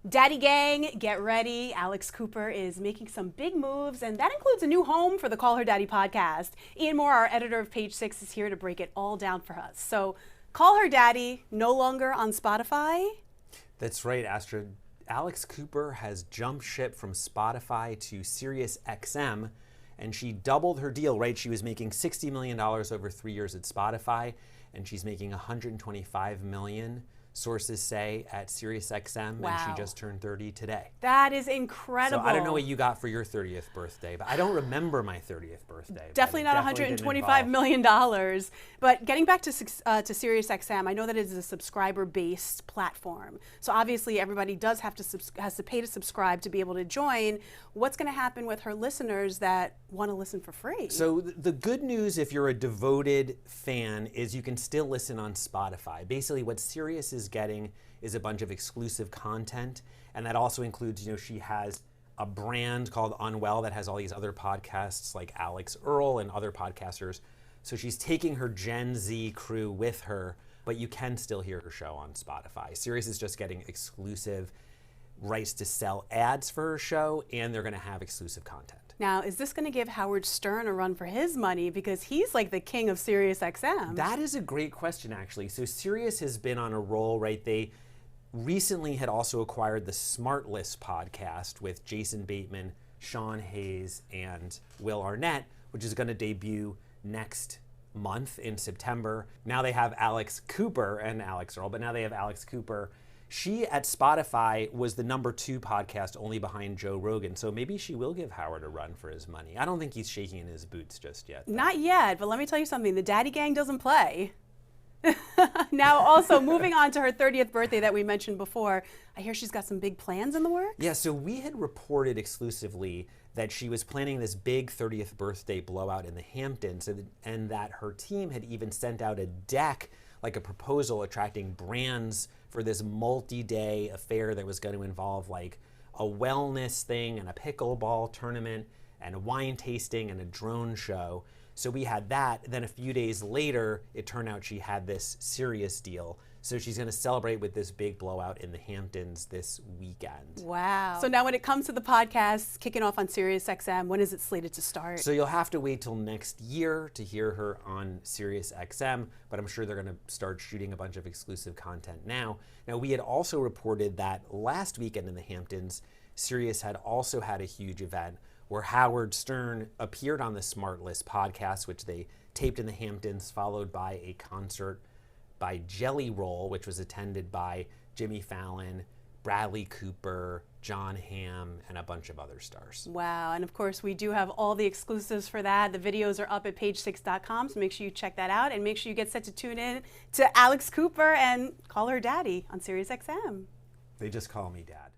Daddy gang, get ready. Alex Cooper is making some big moves, and that includes a new home for the Call Her Daddy podcast. Ian Mohr, our editor of Page Six, is here to break it all down for us. So, Call Her Daddy, no longer on Spotify? That's right, Astrid. Alex Cooper has jumped ship from Spotify to SiriusXM, and she doubled her deal, right? She was making $60 million over 3 years at Spotify, and she's making $125 million. Sources say at SiriusXM, wow. And she just turned 30 today. That is incredible. So I don't know what you got for your 30th birthday, but I don't remember my 30th birthday. Definitely not $125 million. But getting back to SiriusXM, I know that it is a subscriber-based platform. So obviously everybody does has to pay to subscribe to be able to join. What's going to happen with her listeners that want to listen for free? So the good news, if you're a devoted fan, is you can still listen on Spotify. Basically, what Sirius is getting is a bunch of exclusive content, and that also includes, she has a brand called Unwell that has all these other podcasts like Alix Earle and other podcasters. So she's taking her Gen Z crew with her, but you can still hear her show on Spotify. Sirius is just getting exclusive rights to sell ads for her show, and they're going to have exclusive content. Now, is this going to give Howard Stern a run for his money, because he's like the king of SiriusXM? That is a great question, actually. So Sirius has been on a roll, right? They recently had also acquired the Smart List podcast with Jason Bateman, Sean Hayes, and Will Arnett, which is going to debut next month in September. Now they have Alex Cooper and Alix Earle, but now they have Alex Cooper. She, at Spotify, was the #2 podcast only behind Joe Rogan, so maybe she will give Howard a run for his money. I don't think he's shaking in his boots just yet, though. Not yet, but let me tell you something. The Daddy Gang doesn't play. Now, also, moving on to her 30th birthday that we mentioned before, I hear she's got some big plans in the works? Yeah, so we had reported exclusively that she was planning this big 30th birthday blowout in the Hamptons, and that her team had even sent out a deck, like a proposal attracting brands for this multi-day affair that was going to involve like a wellness thing and a pickleball tournament and a wine tasting and a drone show. So we had that. Then a few days later, it turned out she had this Sirius deal. So she's going to celebrate with this big blowout in the Hamptons this weekend. Wow. So now when it comes to the podcast kicking off on SiriusXM, when is it slated to start? So you'll have to wait till next year to hear her on SiriusXM, but I'm sure they're going to start shooting a bunch of exclusive content now. Now, we had also reported that last weekend in the Hamptons, Sirius had also had a huge event where Howard Stern appeared on the Smart List podcast, which they taped in the Hamptons, followed by a concert by Jelly Roll, which was attended by Jimmy Fallon, Bradley Cooper, John Hamm, and a bunch of other stars. Wow, and of course we do have all the exclusives for that. The videos are up at page6.com, so make sure you check that out, and make sure you get set to tune in to Alex Cooper and Call Her Daddy on SiriusXM. They just call me Dad.